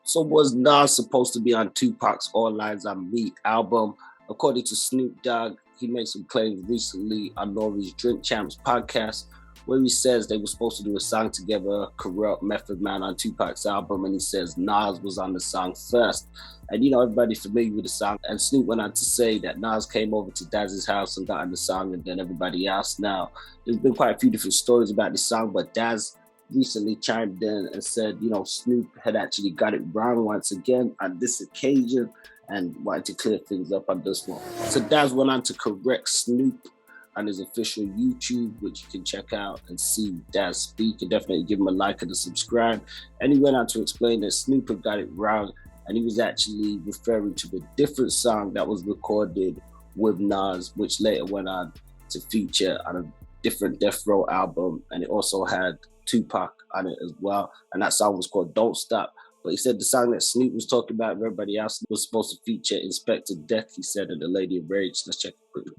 So was Nas supposed to be on Tupac's All Lines on Me album? According to Snoop Dogg, he made some claims recently on Nori's Drink Champs podcast, where he says they were supposed to do a song together, Corrupt, Method Man on Tupac's album, and he says Nas was on the song first. And everybody familiar with the song. And Snoop went on to say that Nas came over to DAZ's house and got on the song, and then everybody else. Now, there's been quite a few different stories about this song, but DAZ recently chimed in and said, Snoop had actually got it wrong once again on this occasion and wanted to clear things up on this one. So DAZ went on to correct Snoop on his official YouTube, which you can check out and see DAZ speak, and definitely give him a like and a subscribe. And he went on to explain that Snoop had got it wrong, and he was actually referring to a different song that was recorded with Nas, which later went on to feature on a different Death Row album, and it also had Tupac on it as well, and that song was called Don't Stop. But he said the song that Snoop was talking about and everybody else was supposed to feature Inspector Deck, he said, and the Lady of Rage. Let's check it quickly.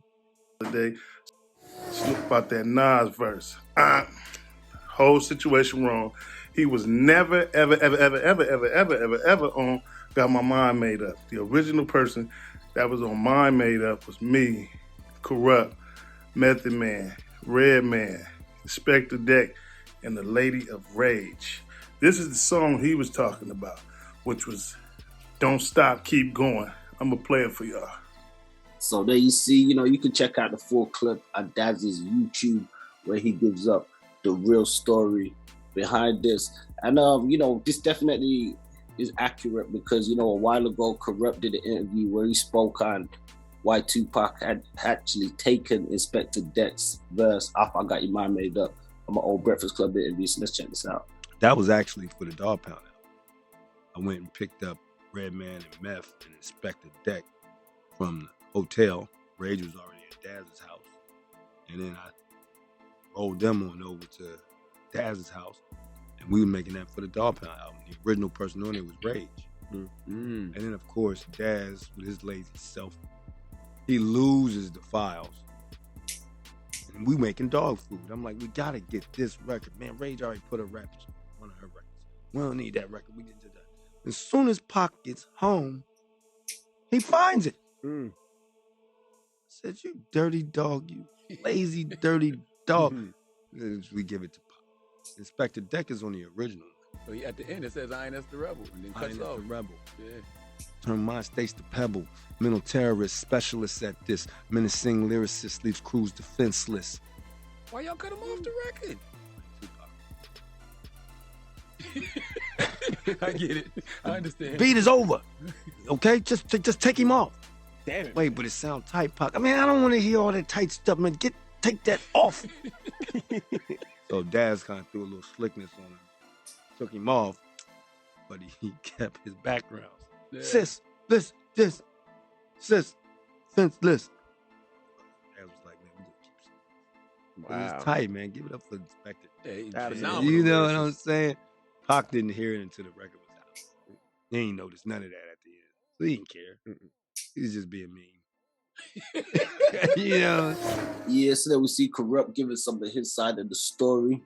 Today, Snoop about that Nas verse. Whole situation wrong. He was never, ever on Got My Mind Made Up. The original person that was on Mind Made Up was me, Corrupt, Method Man, Red Man, Inspector Deck, and the Lady of Rage. This is the song he was talking about, which was Don't Stop, Keep Going. I'm going to play it for y'all. So there you see, you can check out the full clip on DAZ's YouTube where he gives up the real story behind this. And, this definitely is accurate because, a while ago, Corrupt did an interview where he spoke on why Tupac had actually taken Inspector Deck's verse off I Got Your Mind Made Up. I'm an old Breakfast Club interview, so let's check this out. That was actually for the Dog Pound album. I went and picked up Redman and Meth and Inspector Deck from the hotel. Rage was already at Daz's house. And then I rolled them on over to Daz's house. And we were making that for the Dog Pound album. The original person on it was Rage. And then, of course, Daz, with his lazy self, he loses the files. And we making dog food. I'm like, we gotta get this record. Man, Rage already put a rap on one of her records. We don't need that record. We did that. As soon as Pac gets home, he finds it. I said, you dirty dog, you lazy, dirty dog. We give it to Pac. Inspector Deck is on the original. So at the end, it says, Eyez the Rebel. And then cuts off. The Rebel. Yeah. Turn mind states to pebble. Mental terrorist, specialist at this. Menacing lyricist leaves crews defenseless. Why y'all cut him off the record? I get it. I understand. Beat is over. Okay? Just take him off. Damn it. Wait, but it sounds tight, Pac. I mean, I don't want to hear all that tight stuff, man. Take that off. So Daz kind of threw a little slickness on him. Took him off, but he kept his backgrounds. Yeah. Sis, this, sis, senseless. Daz was like, man, we gonna keep it. Wow. It's tight, man. Give it up for the Inspector. Yeah, you know what I'm saying? Pac didn't hear it until the record was out. He ain't noticed none of that at the end. So he didn't care. He was just being mean. Yeah, so then we see Corrupt giving some of his side of the story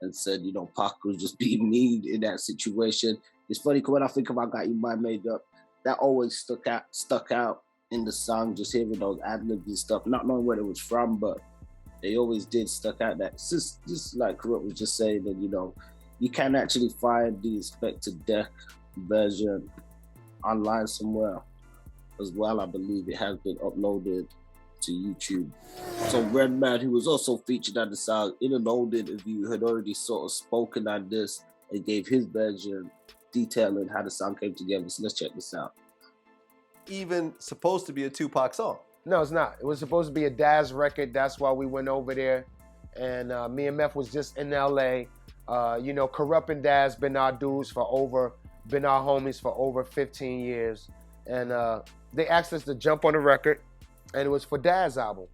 and said, Pac was just being mean in that situation. It's funny because when I think about Got Your Mind Made Up, that always stuck out in the song, just hearing those ad-libs and stuff, not knowing where it was from, but they always did stuck out. That just like Corrupt was just saying that, you can actually find the Inspector Deck version online somewhere as well. I believe it has been uploaded to YouTube. So Redman, who was also featured on the song in an old interview, had already sort of spoken on this and gave his version detailing how the song came together. So let's check this out. Even supposed to be a Tupac song? No, it's not. It was supposed to be a DAZ record. That's why we went over there. And me and Meth was just in LA. Corrupt and DAZ been our dudes been our homies for over 15 years. And they asked us to jump on the record, and it was for DAZ album.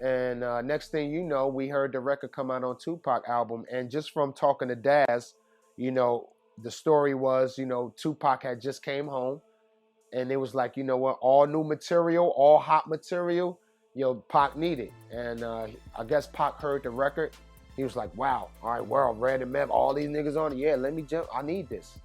And next thing you know, we heard the record come out on Tupac album. And just from talking to DAZ, the story was, Tupac had just came home, and it was like, you know what, all new material, all hot material, Pac needed. And I guess Pac heard the record. He was like, wow, all right, World, Red and Mev, all these niggas on it. Yeah, let me jump. I need this.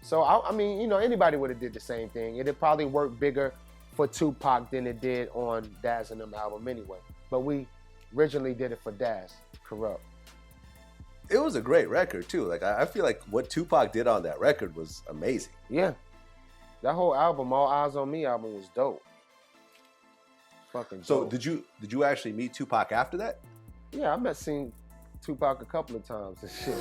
So I mean, you know, anybody would have did the same thing. It'd probably work bigger for Tupac than it did on DAZ and them album anyway. But we originally did it for DAZ, Corrupt. It was a great record too. Like I feel like what Tupac did on that record was amazing. Yeah. That whole album, All Eyes on Me album, was dope. Fucking dope. So did you actually meet Tupac after that? Yeah, I seen Tupac a couple of times and shit.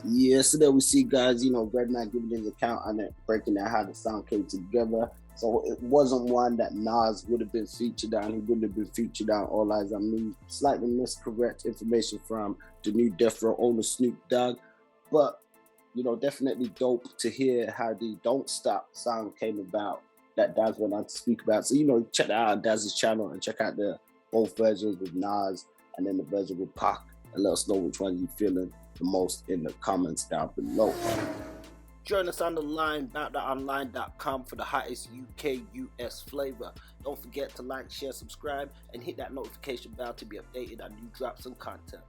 Yeah, so there we see guys, you know, Redman giving his account on it, breaking down how the sound came together. So it wasn't one that Nas would have been featured on. He wouldn't have been featured on All Eyes on Me. Slightly miscorrect information from the new Death Row owner Snoop Dogg. But, you know, definitely dope to hear how the Don't Stop song came about that Daz went on to speak about. So, you know, check that out on Daz's channel and check out the both versions with Nas and then the version with Pac. And let us know which one you're feeling the most in the comments down below. Join us on the line, BoutTheOnline.com for the hottest UK, US flavor. Don't forget to like, share, subscribe, and hit that notification bell to be updated on new drops and content.